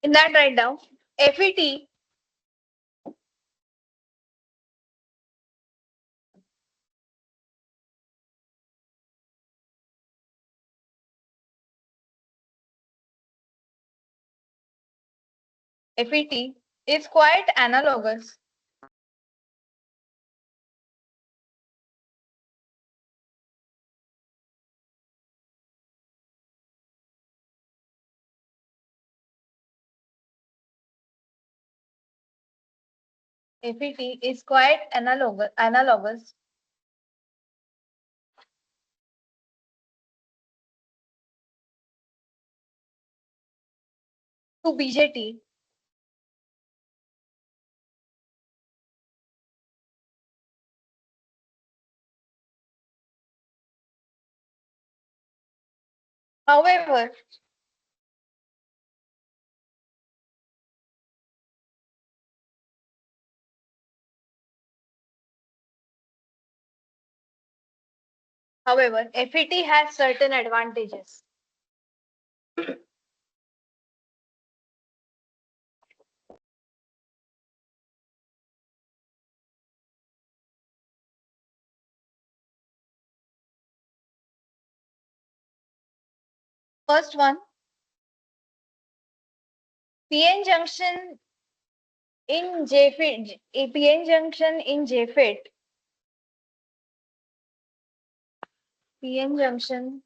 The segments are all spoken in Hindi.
In that, write down FET FET is quite analogous FET is quite analogous to BJT. However, FET has certain advantages. First one, PN junction in JFET, PN junction in JFET, PN junction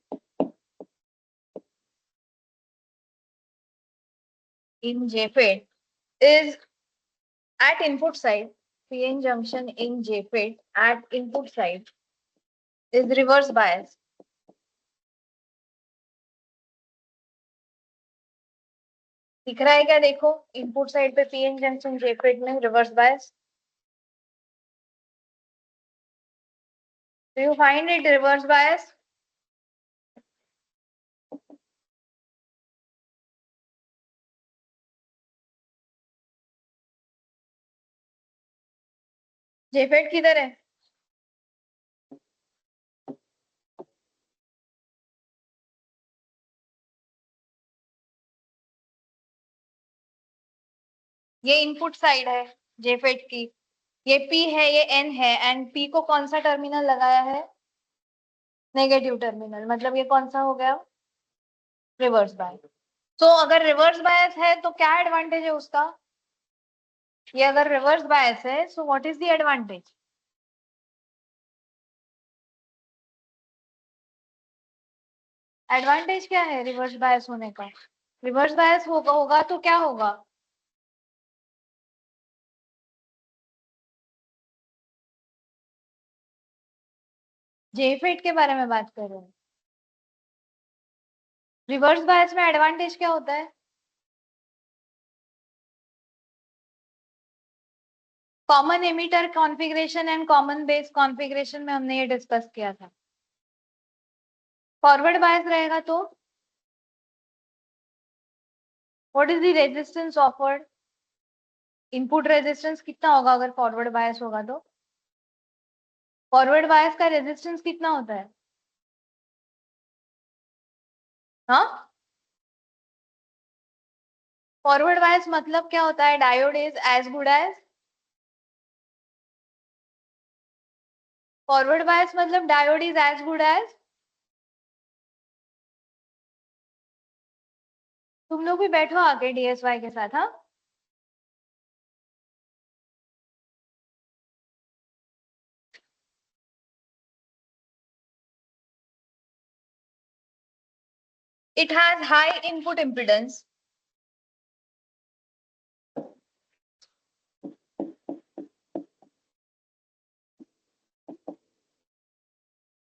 in JFET is at input side. PN junction in JFET at input side is reverse bias. दिख रहा है क्या? देखो इनपुट साइड पे पीएन जंक्शन जेफेट में reverse bias. Do you find it reverse bias? JFET किधर है? ये इनपुट साइड है जेफेट की, ये पी है, ये एन है, एंड पी को कौन सा टर्मिनल लगाया है? Negative terminal. मतलब ये कौन सा हो गया? Reverse bias. तो अगर रिवर्स बायस है तो क्या एडवांटेज है उसका? ये अगर रिवर्स बायस है so what is the advantage? Advantage क्या है रिवर्स बायस होने का? रिवर्स बायस होगा तो क्या होगा? जेफेट के बारे में बात कर रहे हैं. रिवर्स बायस में एडवांटेज क्या होता है? Common emitter configuration and common base configuration में हमने ये डिस्कस किया था. फॉरवर्ड बायस रहेगा तो what is the resistance offered? Input resistance कितना होगा अगर फॉरवर्ड बायस होगा तो? फॉरवर्ड बायस का रेजिस्टेंस कितना होता है? हाँ, फॉरवर्ड बायस मतलब क्या होता है? Diode is as good as. Forward bias मतलब diode is as good as. तुम लोग भी बैठो आके डीएसवाई के साथ. हाँ, it has high input impedance.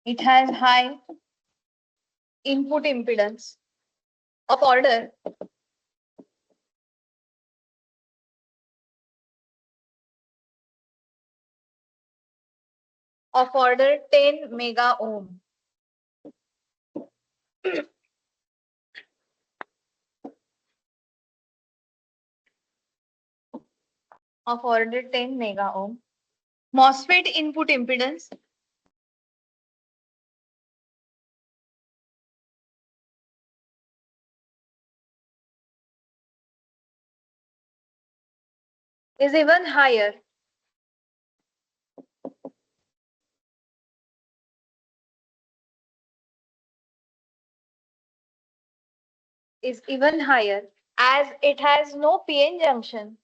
It has high input impedance of order of order 10 mega ohm. Of order 10 mega ohm. MOSFET input impedance is even higher. Is even higher as it has no PN junction.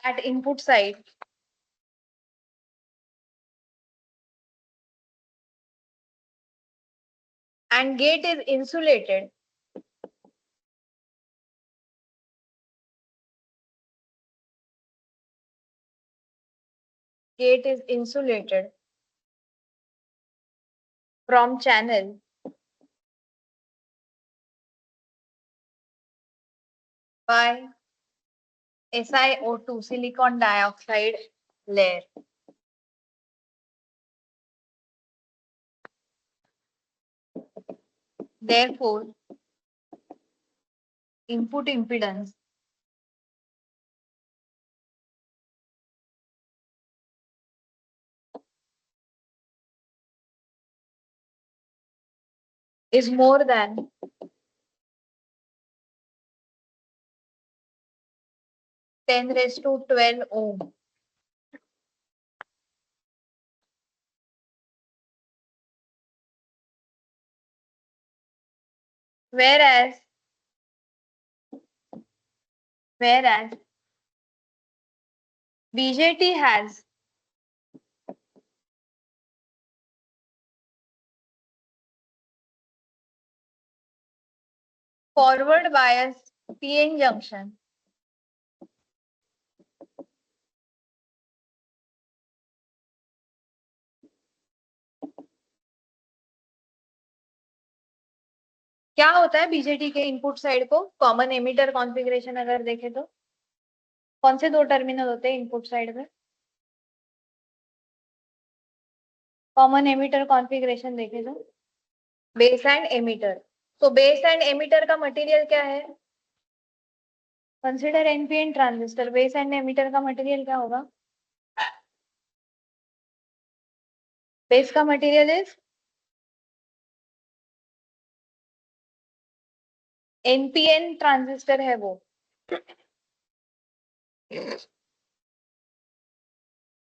At input side. And gate is insulated. Gate is insulated from channel by SiO2, silicon dioxide layer. Therefore, input impedance is more than 10⁻12 ohm. Whereas BJT has forward bias PN junction क्या होता है बीजेटी के इनपुट साइड को कॉमन एमिटर कॉन्फ़िगरेशन अगर देखें तो कौन से दो टर्मिनल होते हैं इनपुट साइड में कॉमन एमिटर कॉन्फ़िगरेशन देखें तो बेस एंड एमिटर तो बेस एंड एमिटर का मटेरियल क्या है consider NPN transistor base and emitter का मटेरियल क्या होगा बेस का मटेरियल इज एनपीएन ट्रांजिस्टर है वो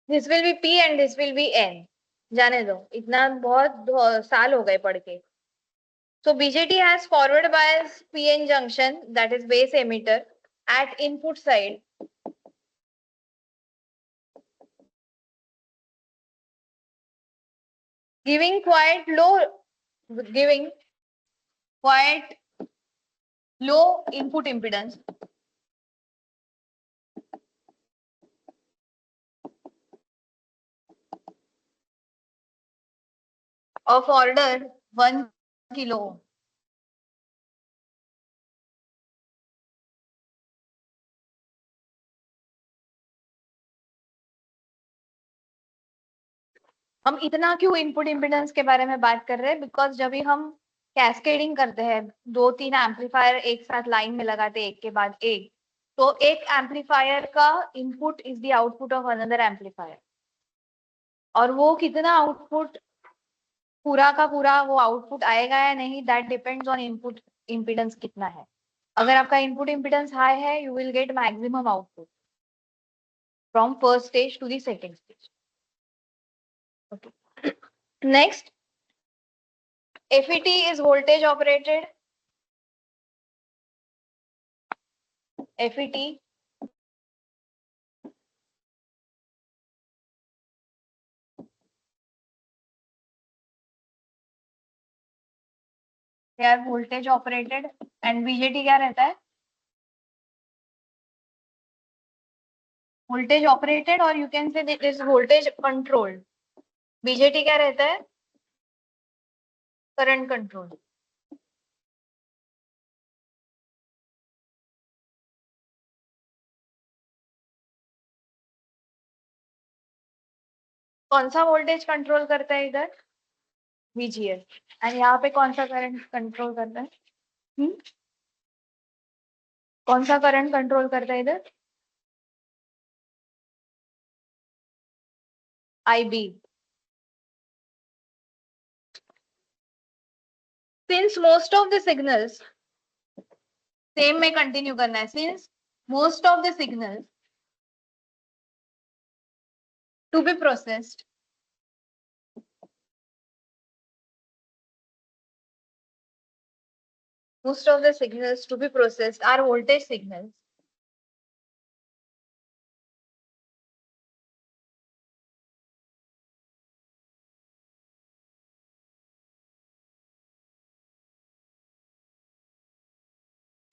this will be P and this will be N जाने दो इतना बहुत साल हो गए पढ़ के so BJT has forward bias PN junction that is base emitter at input side giving quite low input impedance of order 1 kilo ohm. हम इतना क्यों इनपुट इम्पिडेंस के बारे में बात कर रहे हैं बिकॉज जब भी हम कैस्केडिंग करते हैं 2-3 एम्पलीफायर एक साथ लाइन में लगाते हैं एक के बाद एक तो एक एम्पलीफायर का input is the output of another amplifier और वो कितना आउटपुट पूरा का पूरा वो आउटपुट आएगा या नहीं that depends on input impedance कितना है अगर आपका इनपुट इम्पिडेंस हाई है you will get maximum output from first stage to the second stage okay next FET is voltage operated FET they are voltage operated and BJT क्या रहता है voltage operated or you can say it is voltage controlled BJT क्या रहता है current control कौन सा वोल्टेज कंट्रोल करता है इधर VGS और यहाँ पे कौन सा करंट कंट्रोल करता है कौन सा करंट कंट्रोल करता है इधर IB since most of the signals, same में कंटिन्यू करना है, since most of the signals to be processed most of the signals to be processed are voltage signals.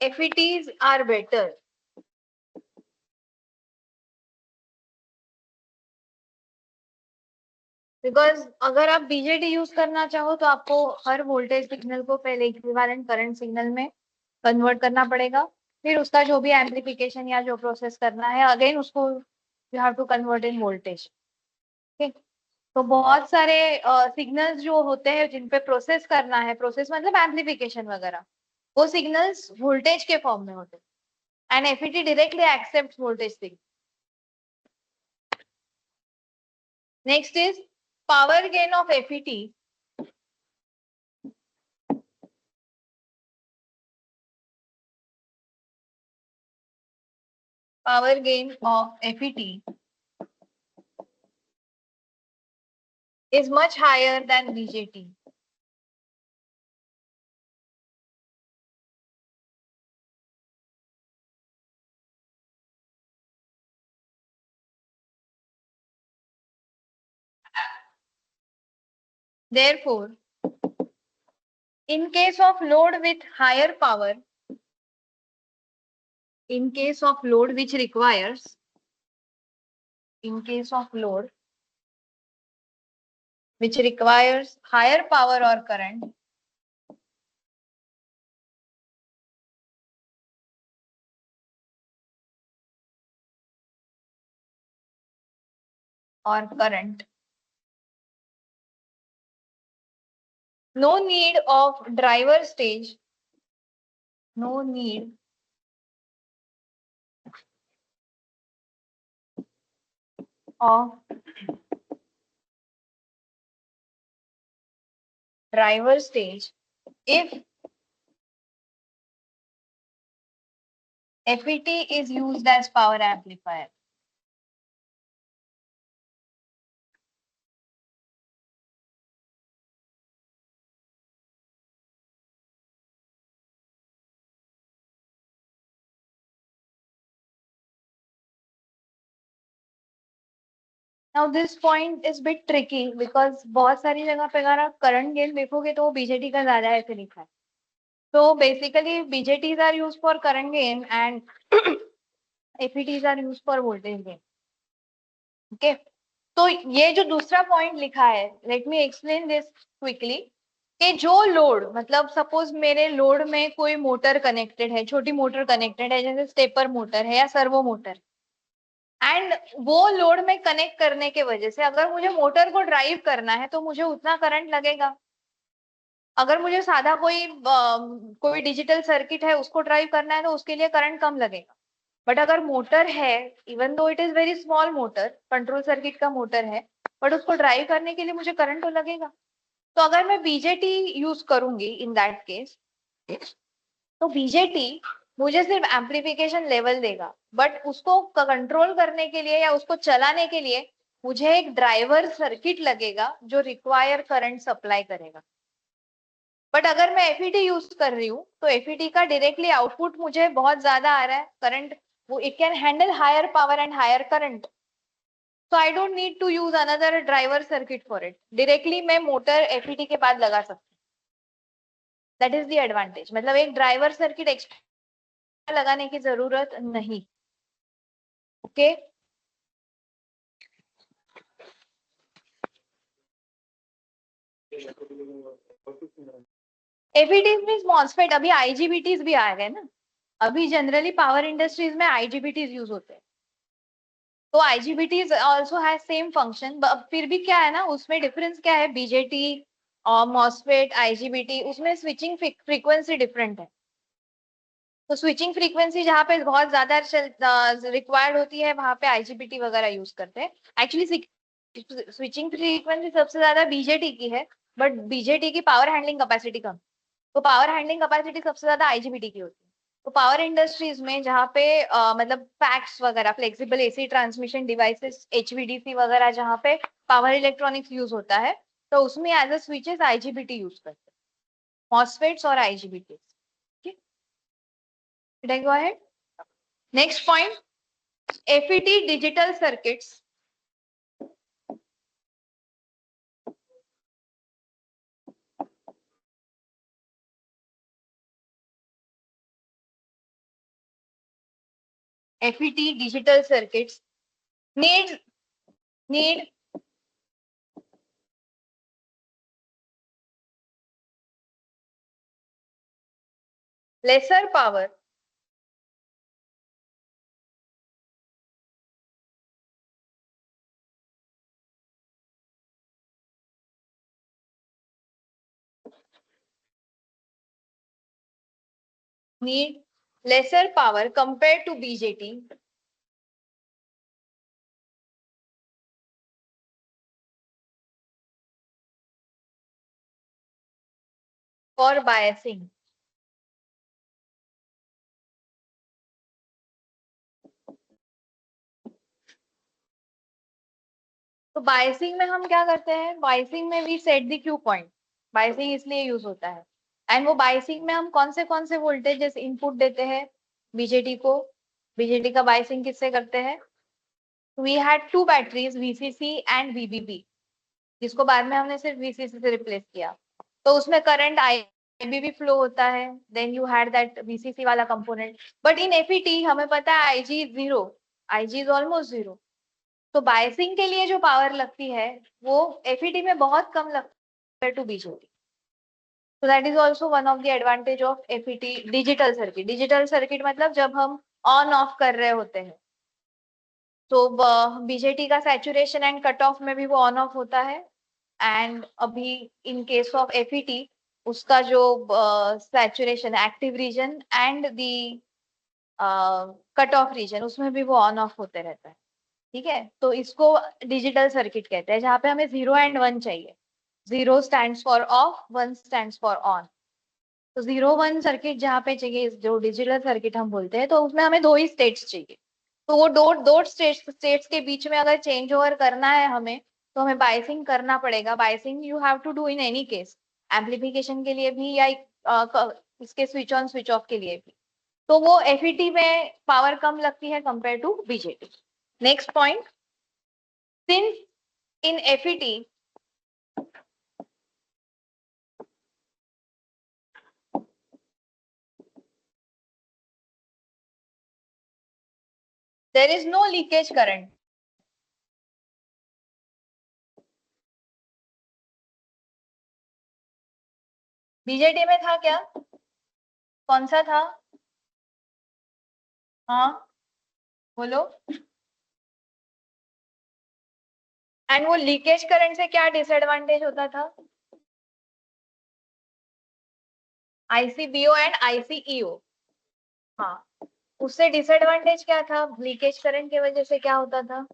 FETs are better. Because अगर आप बीजेटी यूज करना चाहो तो आपको हर वोल्टेज सिग्नल को पहले इक्विवेलेंट करंट सिग्नल में कन्वर्ट करना पड़ेगा, फिर उसका जो भी एम्पलीफिकेशन या जो प्रोसेस करना है अगेन उसको you have to convert in voltage. ठीक, तो बहुत सारे सिग्नल्स जो होते हैं जिन पे प्रोसेस करना है, प्रोसेस मतलब एम्पलीफिकेशन वगैरह, वो सिग्नल्स वोल्टेज के फॉर्म में होते हैं and FET directly accept voltage signal. Next is power gain of FET power gain of FET is much higher than BJT. Therefore, in case of load with higher power, in case of load which requires, in case of load which requires higher power or current, no need of driver stage, no need of driver stage if FET is used as power amplifier. Now this point is bit tricky because बहुत सारी जगह पे अगर आप करंट गेन देखोगे तो बीजेटी का ज्यादा ऐसे लिखा है। So basically BJTs are used for current gain and FETs are used for voltage gain. Okay, तो ये जो दूसरा पॉइंट लिखा है, let me explain this quickly, कि जो लोड मतलब सपोज मेरे लोड में कोई मोटर कनेक्टेड है, छोटी मोटर कनेक्टेड है जैसे स्टेपर मोटर है या सर्वो मोटर, एंड वो लोड में कनेक्ट करने के वजह से अगर मुझे मोटर को ड्राइव करना है तो मुझे उतना करंट लगेगा। अगर मुझे सादा कोई डिजिटल सर्किट है उसको ड्राइव करना है तो उसके लिए करंट कम लगेगा। बट अगर मोटर है, even though it is very small motor, control circuit का मोटर है, बट उसको ड्राइव करने के लिए मुझे करंट तो लगेगा। तो अगर मैं बीजेटी यूज करूंगी इन दैट केस, तो बीजेटी मुझे सिर्फ एम्पलीफिकेशन लेवल देगा, बट उसको कंट्रोल करने के लिए या उसको चलाने के लिए मुझे एक ड्राइवर सर्किट लगेगा जो रिक्वायर करंट सप्लाई करेगा। बट अगर मैं एफईटी यूज कर रही हूँ तो एफईटी का डायरेक्टली आउटपुट मुझे बहुत ज्यादा आ रहा है करंट, वो it can handle higher power and higher current, so I don't need to use another driver circuit for it. Directly मैं मोटर एफईटी के बाद लगा सकती हूँ। That is the advantage. मतलब एक ड्राइवर सर्किट एक्स्ट्रा लगाने की जरूरत नहीं। ओके, एफईटीज मींस मॉसफेट, अभी आईजीबीटीज भी आ गए ना, अभी जनरली पावर इंडस्ट्रीज में आईजीबीटीज यूज होते हैं, तो आईजीबीटीज आल्सो हैज सेम फंक्शन। फिर भी क्या है ना, उसमें डिफरेंस क्या है, बीजेटी और मॉसफेट आईजीबीटी, उसमें स्विचिंग फ्रीक्वेंसी डिफरेंट है। तो स्विचिंग फ्रीक्वेंसी जहाँ पे बहुत ज्यादा रिक्वायर्ड होती है वहां पे आईजीबीटी वगैरह यूज करते हैं। एक्चुअली स्विचिंग फ्रीक्वेंसी सबसे ज्यादा बीजेटी की है, बट बीजेटी की पावर हैंडलिंग कैपेसिटी कम। तो पावर हैंडलिंग कैपेसिटी सबसे ज्यादा आईजीबीटी की होती है। तो पावर इंडस्ट्रीज में जहाँ पे मतलब फैक्स वगैरह, flexible AC transmission devices, HVDC वगैरह, जहाँ पे पावर इलेक्ट्रॉनिक्स यूज होता है, तो उसमें as a switches IGBT use करते हैं, मॉसफेट्स और IGBT. Go ahead. Next point, FET digital circuits. FET digital circuits need lesser power compared to BJT for biasing. तो बायसिंग में हम क्या करते हैं, बायसिंग में we set the Q point. Biasing इसलिए यूज होता है, एंड वो बायसिंग में हम कौन से वोल्टेजेस इनपुट देते हैं बीजेटी को। बीजेटी का बायसिंग किससे करते हैं? We had two batteries, VCC and VBB, जिसको बाद में हमने सिर्फ वीसीसी से रिप्लेस किया। तो उसमें करंट आईबीबी फ्लो होता है, then you had that VCC वाला कंपोनेंट। बट इन एफईटी हमें पता है IG is zero, IG is almost zero. तो बायसिंग के लिए जो पावर लगती है वो एफईटी में बहुत कम लगता है to BJT. So that is also one of the advantage of FET digital circuit. Digital circuit मतलब जब हम ऑन ऑफ कर रहे होते हैं, तो बीजेटी का सैचुरेशन एंड कट ऑफ में भी वो ऑन ऑफ होता है। एंड अभी इन केस ऑफ एफईटी उसका जो saturation, active region and the cut off region, उसमें भी वो ऑन ऑफ होते रहता है। ठीक है, तो इसको डिजिटल सर्किट कहते हैं, जहाँ पे हमें 0 एंड 1 चाहिए। 0 stands for of, 1 stands for on. तो 0-1 सर्किट जहाँ पे चाहिए, जो डिजिटल सर्किट हम बोलते हैं, तो उसमें हमें दो ही स्टेट्स चाहिए। तो वो दो स्टेट्स के बीच में अगर चेंज ओवर करना है हमें, तो हमें बायसिंग करना पड़ेगा। Biasing you have to do in any case, amplification के लिए भी या इसके स्विच ऑन स्विच ऑफ के लिए भी। तो वो एफईटी में पावर कम लगती है compare to BJT. Next point, since in FET there is no leakage current, BJT में था क्या? कौन सा था? हाँ बोलो। एंड वो लीकेज करंट से क्या डिसएडवांटेज होता था? आईसीबीओ एंड आईसीईओ। हाँ, उससे डिसएडवांटेज क्या था? लीकेज करंट की वजह से क्या होता था?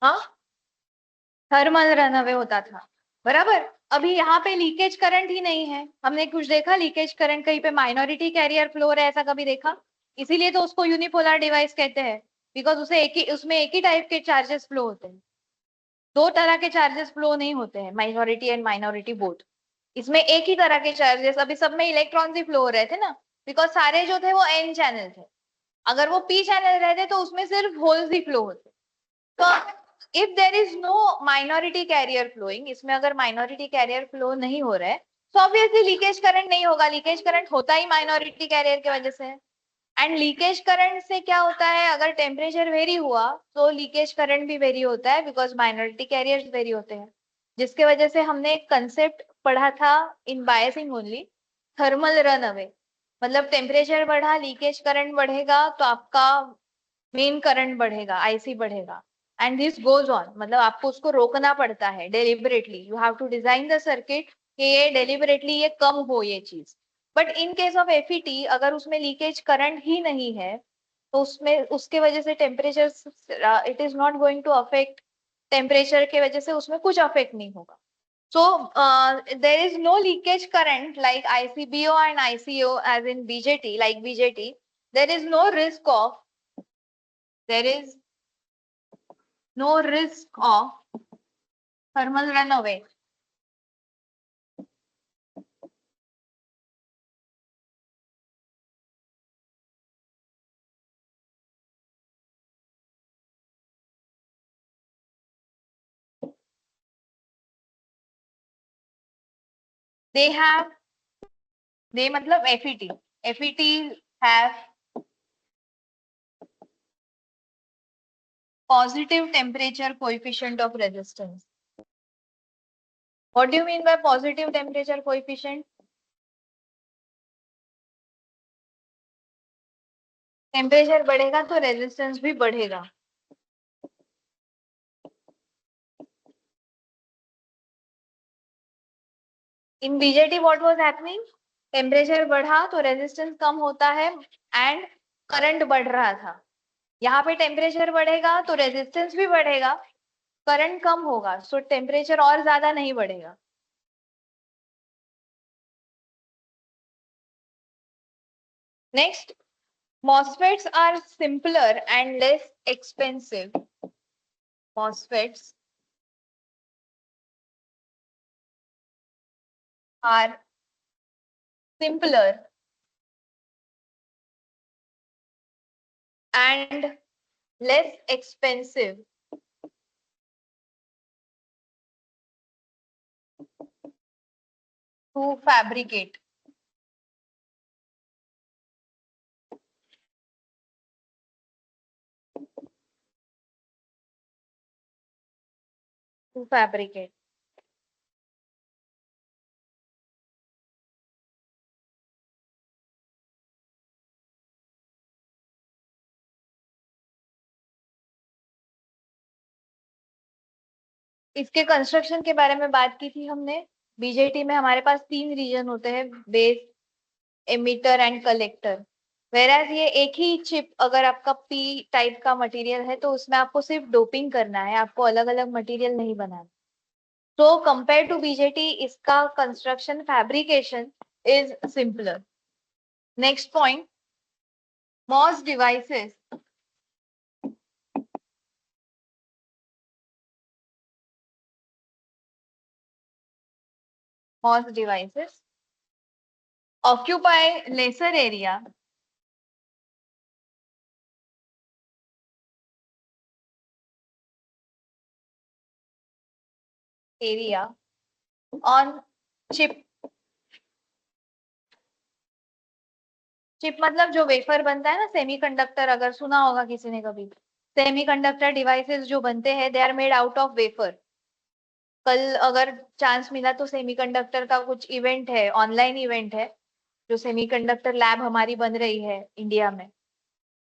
हाँ, थर्मल रनअवे होता था, बराबर। अभी यहाँ पे लीकेज करंट ही नहीं है, हमने कुछ देखा लीकेज करंट कहीं पे माइनॉरिटी कैरियर फ्लो है ऐसा कभी देखा? इसीलिए तो उसको यूनिपोलर डिवाइस कहते हैं, बिकॉज उसे उसमें एक ही टाइप के चार्जेस फ्लो होते हैं, दो तरह के चार्जेस फ्लो नहीं होते हैं, माइनॉरिटी एंड माइनॉरिटी बोथ। इसमें एक ही तरह के चार्जेस, अभी सब में इलेक्ट्रॉन्स ही फ्लो हो रहे थे ना, बिकॉज सारे जो थे वो एन चैनल थे। अगर वो पी चैनल रहते तो उसमें सिर्फ होल्स ही फ्लो होते। तो if there is no minority carrier flowing, इसमें अगर माइनॉरिटी कैरियर फ्लो नहीं हो रहा है, तो ऑब्वियसली लीकेज करंट नहीं होगा। लीकेज करंट होता ही माइनॉरिटी कैरियर की वजह से है। एंड लीकेज करंट से क्या होता है, अगर टेम्परेचर वेरी हुआ तो लीकेज करंट भी वेरी होता है, बिकॉज माइनॉरिटी कैरियर्स वेरी होते हैं। जिसके वजह से हमने एक कंसेप्ट पढ़ा था in biasing only, thermal run away. मतलब टेम्परेचर बढ़ा, लीकेज करंट बढ़ेगा, तो आपका मेन करंट बढ़ेगा, आईसी बढ़ेगा। एंड दिस गोज ऑन, मतलब आपको उसको रोकना पड़ता है deliberately. You have to design the circuit कि ये डेलिबरेटली ये कम हो ये चीज। But in case of FET अगर उसमें लीकेज करंट ही नहीं है, तो उसमें उसके वजह से temperature, it is not going to affect, temperature के वजह से उसमें कुछ अफेक्ट नहीं होगा। So there is no leakage current like ICBO and ICO as in BJT, like BJT. There is no risk of, there is no risk of thermal runaway. They have, they matlab FET. FET have positive temperature coefficient of resistance. What do you mean by positive temperature coefficient? Temperature बढ़ेगा तो रेजिस्टेंस भी बढ़ेगा. In BJT what was happening, temperature बढ़ा तो रेजिस्टेंस कम होता है एंड करंट बढ़ रहा था. यहाँ पे टेम्परेचर बढ़ेगा तो रेजिस्टेंस भी बढ़ेगा, करंट कम होगा, सो टेम्परेचर और ज्यादा नहीं बढ़ेगा. Next, MOSFETs are simpler and less expensive. MOSFETs are simpler and less expensive to fabricate. To fabricate. इसके कंस्ट्रक्शन के बारे में बात की थी हमने. बीजेटी में हमारे पास 3 रीजन होते हैं, बेस, एमिटर एंड कलेक्टर. वेराज ये एक ही चिप, अगर आपका पी टाइप का मटेरियल है तो उसमें आपको सिर्फ डोपिंग करना है, आपको अलग अलग मटेरियल नहीं बनाना. तो कंपेयर टू बीजेटी इसका construction fabrication is simpler. Next point, MOS devices MOS devices occupy lesser area on chip. Chip मतलब जो वेफर बनता है ना, सेमीकंडक्टर, अगर सुना होगा किसी ने कभी. सेमीकंडक्टर डिवाइसेस जो बनते हैं they are made out of wafer. कल अगर चांस मिला तो सेमीकंडक्टर का कुछ इवेंट है, ऑनलाइन इवेंट है, जो सेमीकंडक्टर लैब हमारी बन रही है इंडिया में,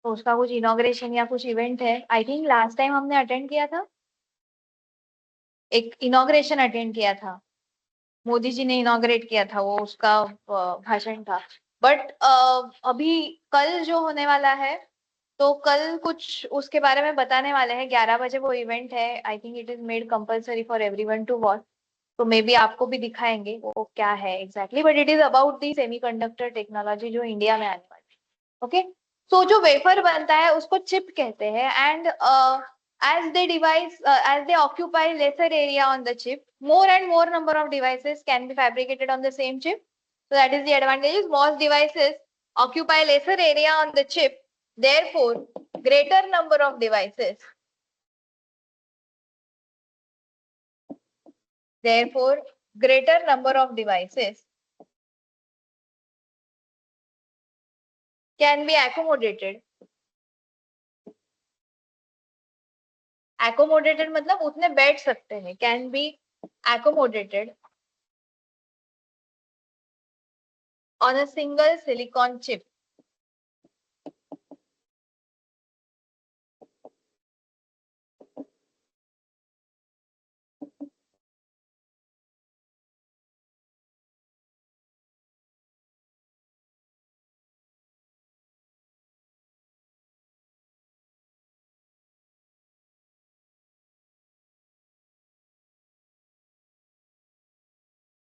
तो उसका कुछ इनॉग्रेशन या कुछ इवेंट है. आई थिंक लास्ट टाइम हमने अटेंड किया था, एक इनॉग्रेशन अटेंड किया था, मोदी जी ने इनॉग्रेट किया था, वो उसका भाषण था. बट अभी कल जो होने वाला है, तो कल कुछ उसके बारे में बताने वाले हैं. 11 बजे वो इवेंट है. I think it is made compulsory for everyone to watch. तो मे बी आपको भी दिखाएंगे वो क्या है exactly, but it is about the semiconductor technology जो इंडिया में आने वाली है. ओके, सो जो वेफर बनता है उसको चिप कहते हैं. And as they device as they occupy lesser area on the chip, more and more number of devices can be fabricated on the same chip. So that is the advantage. MOS devices occupy lesser area on the chip, therefore greater number of devices, therefore greater number of devices can be accommodated. Accommodated मतलब उतने बैठ सकते हैं, can be accommodated on a single silicon chip.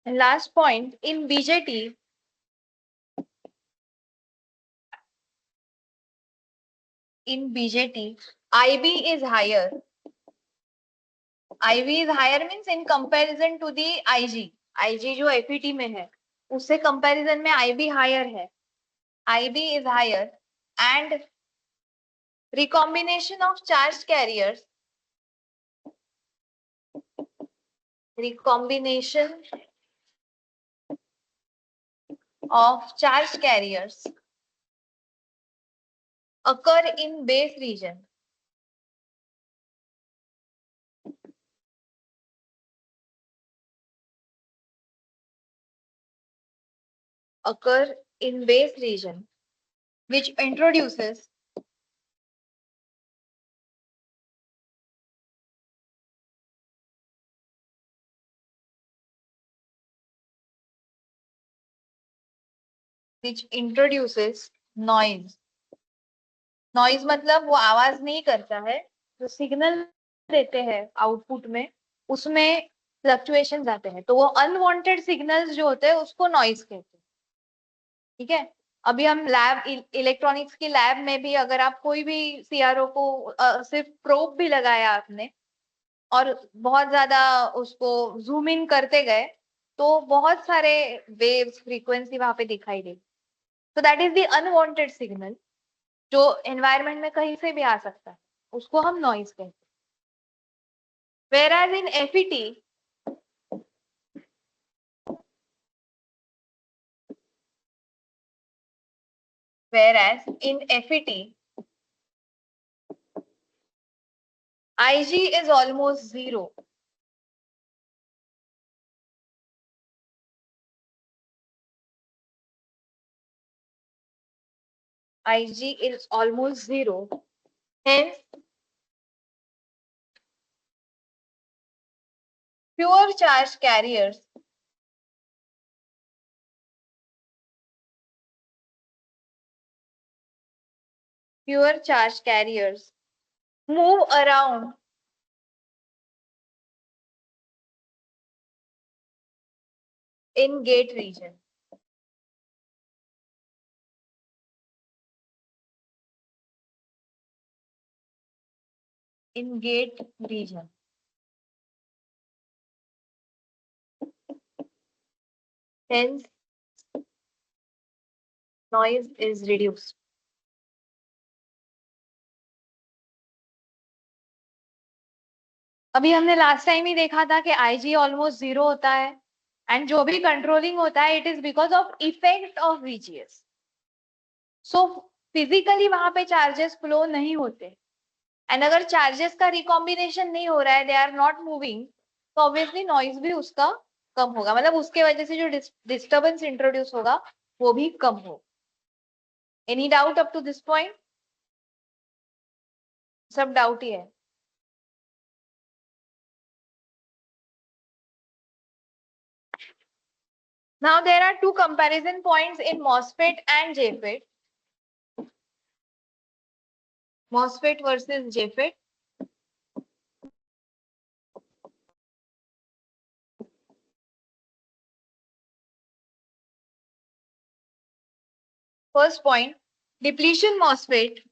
And last point, in BJT, IB is higher. IB is higher means in comparison to the IG. IG जो FET में है, उससे comparison में IB higher है. IB is higher and recombination of charged carriers. Recombination of charged carriers occur in base region. Occur in base region, which introduces noise. Noise मतलब वो आवाज नहीं करता है, जो सिग्नल देते हैं आउटपुट में उसमें फ्लक्चुएशन आते हैं, तो वो अनवांटेड सिग्नल्स जो होते हैं उसको नॉइज कहते हैं. ठीक है. अभी हम लैब इलेक्ट्रॉनिक्स की लैब में भी अगर आप कोई भी सीआरओ को सिर्फ प्रोब भी लगाया आपने और बहुत ज्यादा उसको जूम इन करते गए तो बहुत सारे वेव्स फ्रीक्वेंसी वहां पे दिखाई देगी. तो that is the unwanted signal जो एनवायरनमेंट में कहीं से भी आ सकता है, उसको हम नॉइज कहते हैं. Whereas in FET, IG is almost zero. IG is almost zero. Hence, pure charge carriers move around in gate region. In gate region. Hence, noise is reduced. अभी हमने लास्ट टाइम ही देखा था कि IG ऑलमोस्ट जीरो होता है एंड जो भी कंट्रोलिंग होता है it is because of effect of VGS. So physically वहां पे चार्जेस फ्लो नहीं होते एंड अगर चार्जेस का रिकॉम्बिनेशन नहीं हो रहा है, दे आर नॉट मूविंग, तो ऑब्वियसली नॉइज भी उसका कम होगा, मतलब उसके वजह से जो डिस्टर्बेंस इंट्रोड्यूस होगा वो भी कम हो. Any doubt up to this point? सब डाउट ही है. Now there are two comparison points in MOSFET and JFET. MOSFET versus JFET. First point, depletion MOSFET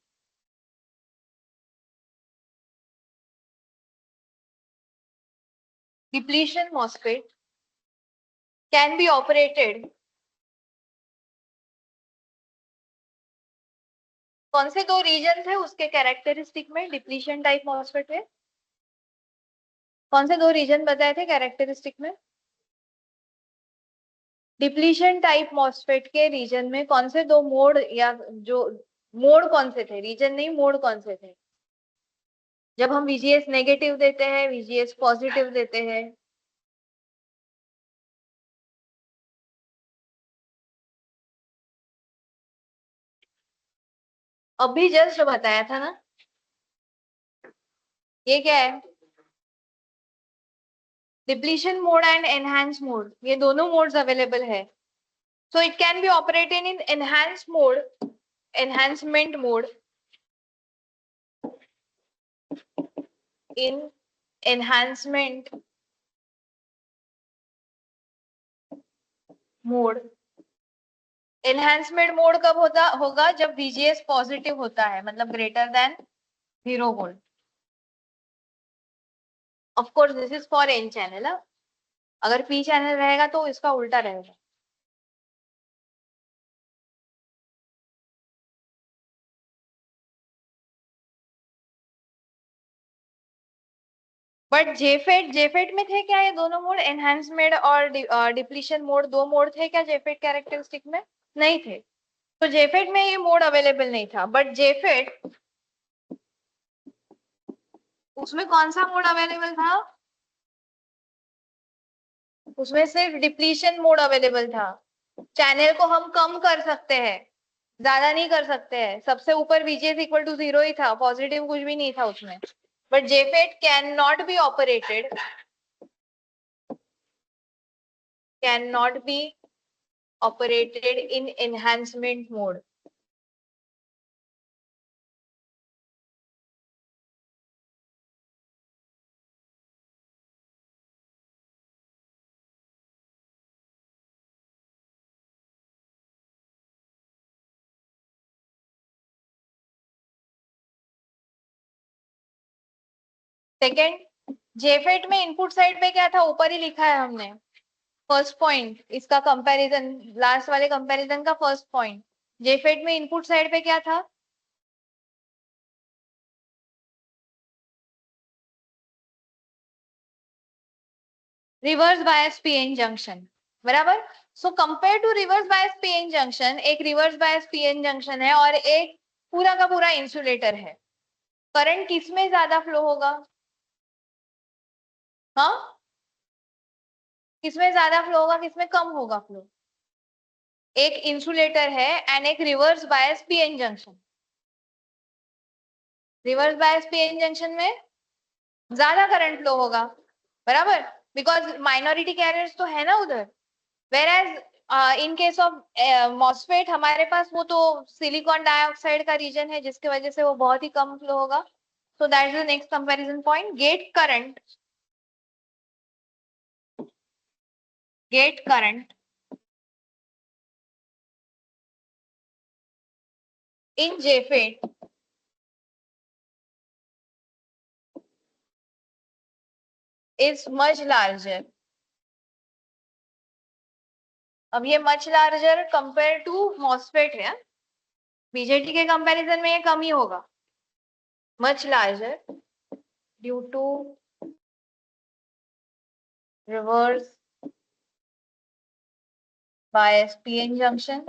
can be operated. कौन से दो रीजन थे उसके कैरेक्टरिस्टिक में डिप्लीशन टाइप मॉसफेट में? कौन से दो रीजन बताए थे कैरेक्टरिस्टिक में? डिप्लीशन टाइप मॉसफेट के रीजन में कौन से दो मोड, या जो मोड कौन से थे, रीजन नहीं मोड कौन से थे? जब हम VGS नेगेटिव देते हैं, VGS पॉजिटिव देते हैं. अभी जस्ट बताया था ना. ये क्या है? Depletion mode and enhance mode, ये दोनों मोड्स अवेलेबल है. So it can be operated in enhance mode, enhancement mode, in enhancement mode, enhancement mode कब होगा जब VGS पॉजिटिव होता है, मतलब greater than 0 volt. Of course this is for N channel. अगर पी चैनल रहेगा तो इसका उल्टा रहेगा। बट जेफेट में थे क्या ये दोनों मोड, एनहांसमेंट और डिप्लीशन मोड, दो मोड थे क्या जेफेट कैरेक्टरिस्टिक में? नहीं थे। तो जेफेट में ये मोड अवेलेबल नहीं था। बट जेफेट, उसमें कौन सा मोड अवेलेबल था? उसमें सिर्फ डिप्लीशन मोड अवेलेबल था। चैनल को हम कम कर सकते हैं, ज्यादा नहीं कर सकते हैं। सबसे ऊपर VGS इक्वल टू 0 ही था, पॉजिटिव कुछ भी नहीं था उसमें। But JFET can not be operated in enhancement mode. Second, JFET में इनपुट साइड पे क्या था, ऊपर ही लिखा है हमने, फर्स्ट पॉइंट इसका कंपैरिजन, लास्ट वाले कंपैरिजन का फर्स्ट पॉइंट। जेफेट में इनपुट साइड पे क्या था? रिवर्स बायस पीएन जंक्शन, बराबर। So compare to reverse bias PN junction, एक रिवर्स बायस पीएन जंक्शन है और एक पूरा का पूरा इंसुलेटर है। करंट किसमें ज्यादा फ्लो होगा? हाँ, किसमें ज्यादा फ्लो होगा, किसमें कम होगा फ्लो? एक इंसुलेटर है एंड एक reverse bias PN junction. Reverse bias PN junction में ज्यादा करंट फ्लो होगा, बराबर, बिकॉज माइनॉरिटी कैरियर्स तो है ना उधर। Whereas in case of MOSFET हमारे पास वो तो सिलिकॉन डाइऑक्साइड का रीजन है, जिसकी वजह से वो बहुत ही कम फ्लो होगा। So that is the next comparison point. Gate current in JFET is much larger. अब ये much larger compare to MOSFET है, बीजेटी के कंपैरिजन में ये कम ही होगा। Much larger due to reverse bias PN junction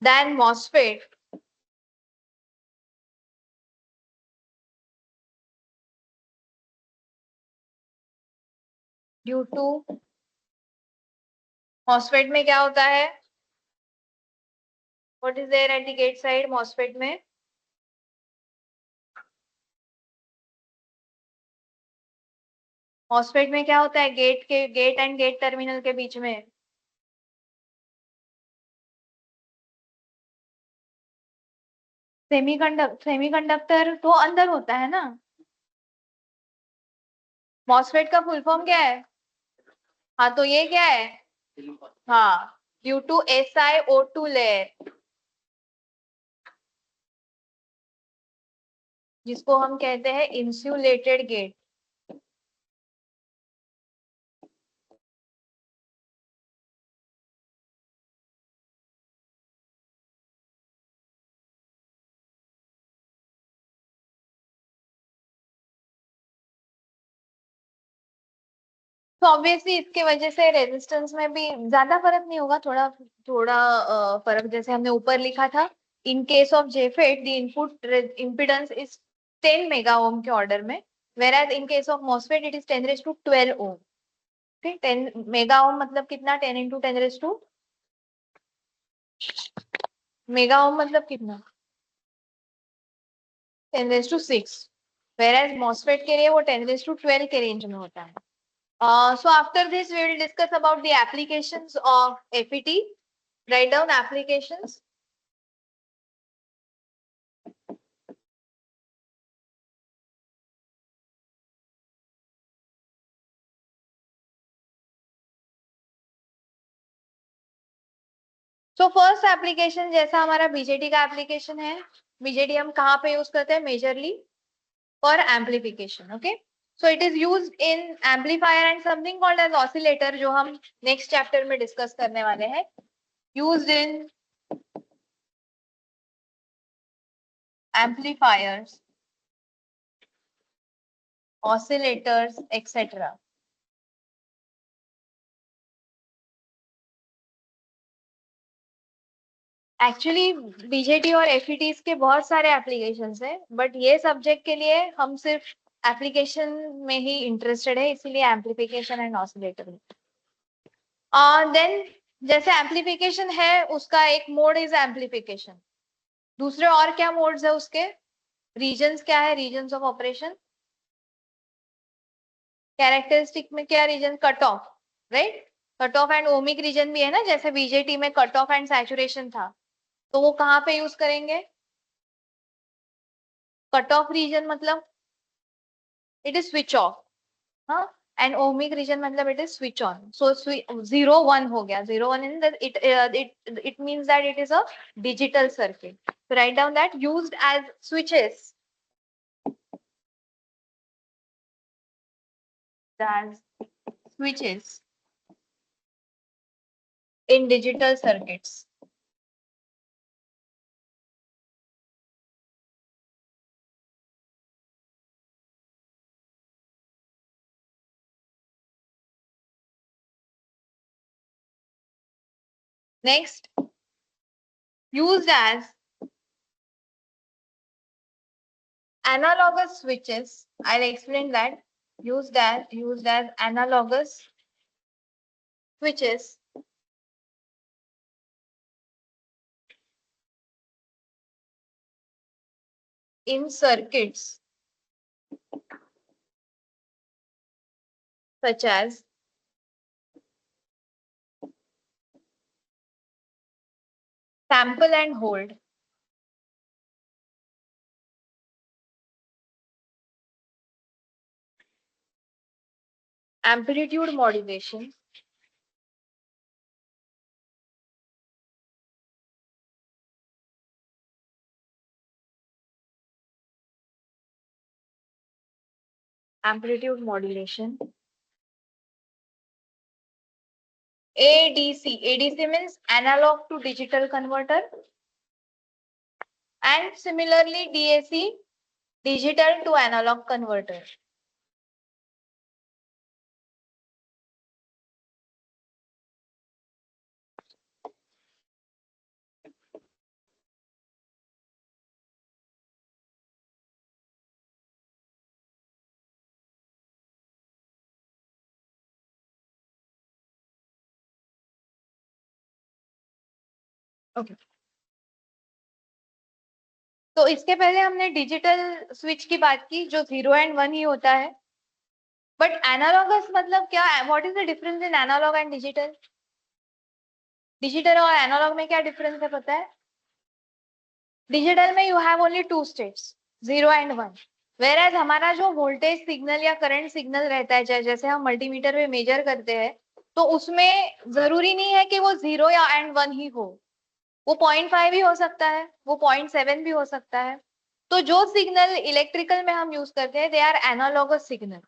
than MOSFET due to MOSFET में क्या होता है? What is there at the gate side MOSFET में? MOSFET में क्या होता है गेट एंड गेट टर्मिनल के बीच में? सेमीकंडक्टर तो अंदर होता है ना। MOSFET का फुल फॉर्म क्या है? हाँ, तो ये क्या है? हाँ, ड्यू टू SiO2 लेयर, जिसको हम कहते हैं इंसुलेटेड गेट। तो ऑब्वियसली इसके वजह से रेजिस्टेंस में भी ज्यादा फर्क नहीं होगा, थोड़ा थोड़ा फर्क, जैसे हमने ऊपर लिखा था। In case of JFET the input impedance is 10 mega ohm के ऑर्डर में, whereas in case of MOSFET it is 10 raise to 12 ओम। ठीक, 10 मेगा ओम मतलब कितना? 10 into 10 raise to, mega ohm मतलब कितना? 10 raise to 6। Whereas MOSFET के लिए वो 10 रेज टू 12 के रेंज में होता है। So after this, we will discuss about the applications of FET. Write down applications. So first application जैसा हमारा बीजेटी का एप्लीकेशन है, बीजेटी हम कहाँ पे यूज करते हैं? Majorly for amplification. Okay, so it is used in amplifier and something called as oscillator, जो हम नेक्स्ट चैप्टर में डिस्कस करने वाले हैं. Used in amplifiers, oscillators, etc. Actually BJT और एफईटीज के बहुत सारे एप्लीकेशंस हैं, बट ये सब्जेक्ट के लिए हम सिर्फ एप्लीकेशन में ही इंटरेस्टेड है, इसीलिए एम्पलीफिकेशन एंड ऑसिलेटर. देन जैसे एम्पलीफिकेशन है, उसका एक मोड इज एम्पलीफिकेशन. दूसरे और क्या मोड्स है उसके? रीजन्स क्या है? Regions of operation. कैरेक्टरिस्टिक में क्या region? Cut off, right. Cut off and ohmic region भी है ना, जैसे बीजेटी में कट ऑफ एंड सैचुरेशन था, तो वो कहाँ पे यूज करेंगे? कट ऑफ रीजन मतलब इट इज स्विच ऑफ, हाँ. एंड ओमिक रीजन मतलब इट इज स्विच ऑन. सो 0 1 हो गया. 0 1 in that it means that it is a digital circuit. So write down that used as switches, in digital circuits. Next, used as analogous switches. I'll explain that. Used as analogous switches in circuits such as sample and hold, amplitude modulation, amplitude modulation, ADC. ADC means analog to digital converter, and similarly DAC, digital to analog converter. Okay. तो इसके पहले हमने डिजिटल स्विच की बात की, जो 0 एंड 1 ही होता है. बट एनालॉगस मतलब क्या? What is the difference in analog and digital? Digital और एनालॉग में क्या डिफरेंस है पता है? डिजिटल में you have only 2 states, 0 and 1. Where हमारा जो वोल्टेज सिग्नल या करंट सिग्नल रहता है, जैसे हम मल्टीमीटर में मेजर करते हैं, तो उसमें जरूरी नहीं है कि वो 0 या एंड 1 ही हो. वो 0.5 भी हो सकता है, वो 0.7 भी हो सकता है. तो जो सिग्नल इलेक्ट्रिकल में हम यूज करते हैं, दे आर एनालॉगस सिग्नल.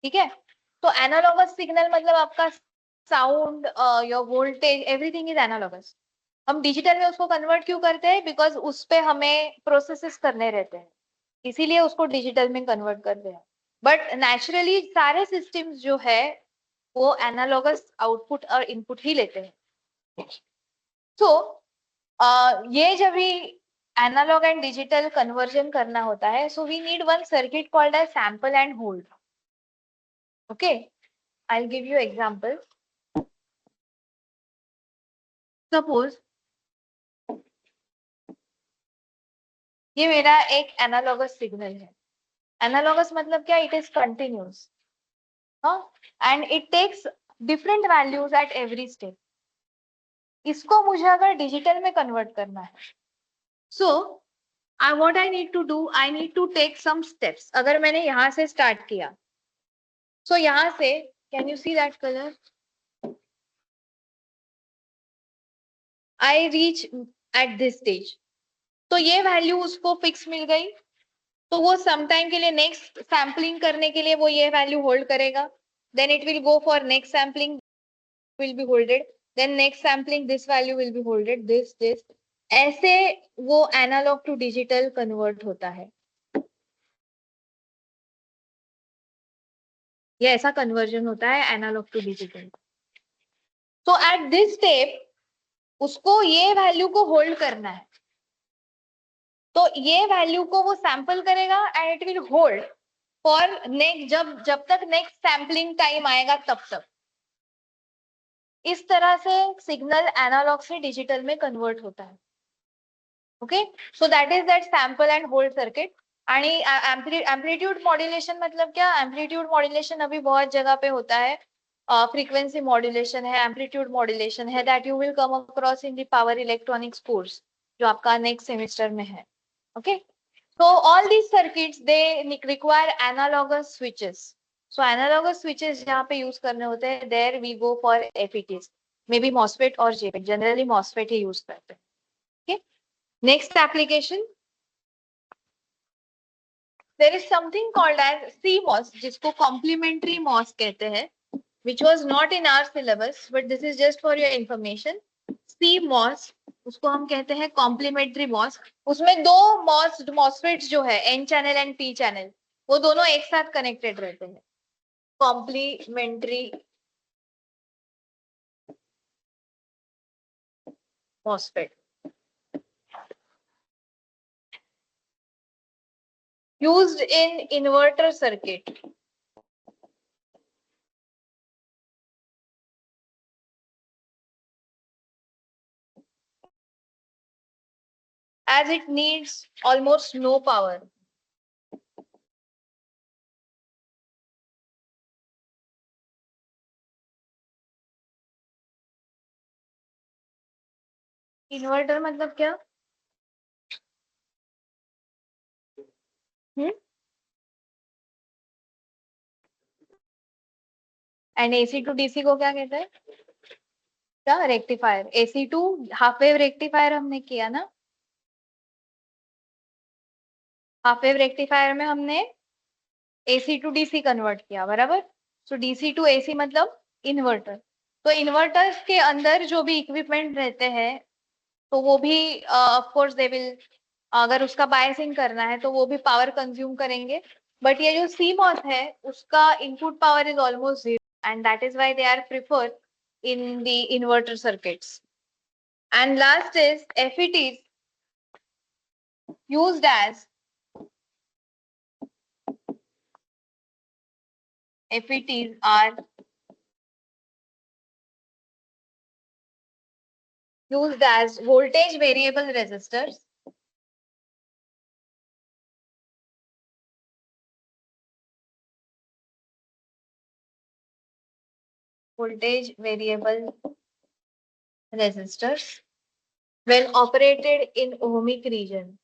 ठीक है. तो एनालॉगस सिग्नल मतलब आपका sound, your voltage, everything is analogous. हम डिजिटल में उसको कन्वर्ट क्यों करते हैं? बिकॉज उस पे हमें प्रोसेसेस करने रहते हैं, इसीलिए उसको डिजिटल में कन्वर्ट करते हैं. बट नेचुरली सारे सिस्टम्स जो है वो एनालॉगस आउटपुट और इनपुट ही लेते हैं. तो ये जब भी एनालॉग एंड डिजिटल कन्वर्जन करना होता है, so we need one circuit called as sample and hold. Okay, I will give you example. Suppose ये मेरा एक एनालॉगस सिग्नल है. एनालॉगस मतलब क्या? इट इज कंटिन्यूस, हाँ, and it takes different values at every step. इसको मुझे अगर डिजिटल में कन्वर्ट करना है, सो what I need to do, I need to take some steps. अगर मैंने यहाँ से स्टार्ट किया, सो यहाँ से, can you see that colour? I reach at this stage, तो ये वैल्यू उसको फिक्स मिल गई, तो वो सम टाइम के लिए नेक्स्ट सैम्पलिंग करने के लिए वो ये वैल्यू होल्ड करेगा, then it will go for next sampling, will be holded, then next sampling this value will be holded, this ऐसे वो एनालॉग टू डिजिटल कन्वर्ट होता है, ये ऐसा कन्वर्जन होता है एनालॉग टू डिजिटल। तो एट दिस स्टेप उसको ये वैल्यू को होल्ड करना है, तो ये वैल्यू को वो सैंपल करेगा and it will hold for next, जब तक नेक्स्ट सैम्पलिंग टाइम आएगा तब तक। इस तरह से सिग्नल एनालॉग से डिजिटल में कन्वर्ट होता है। Okay, so that is that sample and hold circuit. आणि एम्पलीट्यूड मॉड्यूलेशन मतलब क्या? एम्पलीट्यूड मॉड्यूलेशन अभी बहुत जगह पे होता है, फ्रीक्वेंसी मॉड्यूलेशन है, एम्पलीट्यूड मॉड्यूलेशन है, that you will come across in the power electronics course जो आपका नेक्स्ट सेमेस्टर में है। Okay, so all these circuits they require analogous switches, so analogous switches जहाँ पे यूज करने होते हैं, there we go for FETs, maybe MOSFET और JFET, generally MOSFET ही यूज करते हैं। okay, next application there is something called as CMOS जिसको complementary MOS कहते हैं, which was not in our syllabus but this is just for your information। CMOS उसको हम कहते हैं कॉम्प्लीमेंट्री मॉस, उसमें दो मॉसफेट्स जो है N channel and P channel वो दोनों एक साथ कनेक्टेड रहते हैं, complementary MOSFET used in inverter circuit। as it needs almost no power। Inverter मतलब क्या? एंड AC टू DC को क्या कहते हैं? क्या? Rectifier. AC to half wave rectifier हमने किया ना, हाफ वेव रेक्टिफायर में हमने AC टू DC कन्वर्ट किया, बराबर। सो DC टू AC मतलब इन्वर्टर। तो इन्वर्टर्स के अंदर जो भी इक्विपमेंट रहते हैं तो वो भी ऑफ कोर्स दे विल, अगर उसका बायसिंग करना है तो वो भी पावर कंज्यूम करेंगे, बट ये जो CMOS है उसका input power is almost zero and that is why they are preferred in the inverter circuits. And last is FETs used as FETs are used as voltage variable resistors। Voltage variable resistors when operated in ohmic region।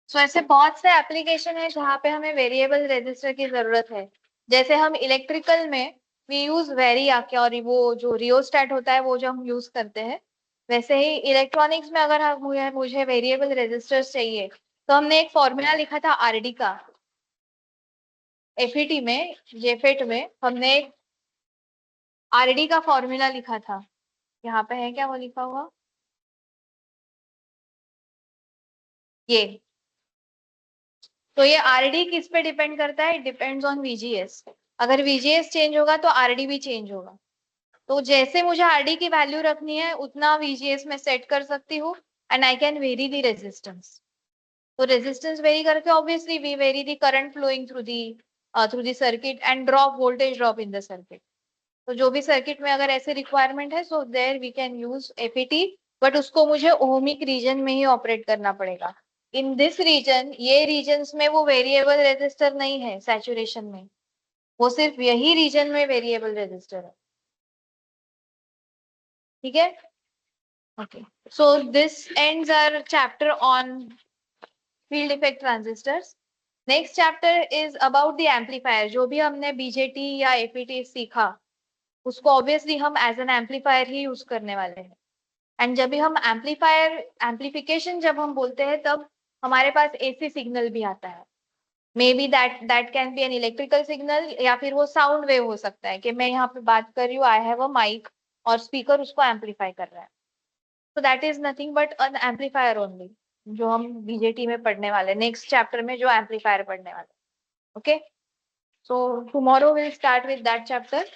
सो ऐसे बहुत से एप्लीकेशन है जहाँ पे हमें वेरिएबल रेजिस्टर की जरूरत है, जैसे हम इलेक्ट्रिकल में वी यूज वेरियाक, और वो जो रियोस्टेट होता है वो जो हम यूज करते हैं, वैसे ही इलेक्ट्रॉनिक्स में अगर मुझे वेरिएबल रेजिस्टर्स चाहिए तो हमने एक फॉर्मूला लिखा था RD का, FET में, जेफेट में हमने एक RD का फॉर्मूला लिखा था, यहाँ पे है क्या वो लिखा हुआ, ये। तो ये RD किस पे डिपेंड करता है? डिपेंड्स ऑन VGS, अगर VGS चेंज होगा तो RD भी चेंज होगा। तो जैसे मुझे RD की वैल्यू रखनी है उतना VGS में सेट कर सकती हूँ and I can vary the resistance. तो रेजिस्टेंस वेरी करके obviously we vary the current flowing through the circuit and drop voltage drop in the circuit. तो जो भी सर्किट में अगर ऐसे रिक्वायरमेंट है so there we can use FET, but उसको मुझे ओहमिक रीजन में ही ऑपरेट करना पड़ेगा। इन दिस रीजन, ये रीजन्स में वो वेरिएबल रेजिस्टर नहीं है सैचुरेशन में, वो सिर्फ यही रीजन में वेरिएबल रेजिस्टर है। ठीक है, okay. So this ends our chapter on field effect transistors. Next chapter is about the amplifier. जो भी हमने बीजेटी या एपीटी सीखा उसको ऑब्वियसली हम एज एन एम्पलीफायर ही यूज करने वाले हैं। एंड जब भी हम एम्पलीफायर एम्पलीफिकेशन जब हम बोलते हैं तब हमारे पास एसी सिग्नल भी आता है। May be that can be an electrical signal या फिर वो साउंड वेव हो सकता है कि मैं यहाँ पे बात कर रही हूँ, आई हैव अ माइक और स्पीकर उसको एम्पलीफाई कर रहा है। तो that is nothing but an amplifier only, जो हम बीजेटी में पढ़ने वाले नेक्स्ट चैप्टर में जो एम्पलीफायर पढ़ने वाले। Okay, so tomorrow will start with that chapter.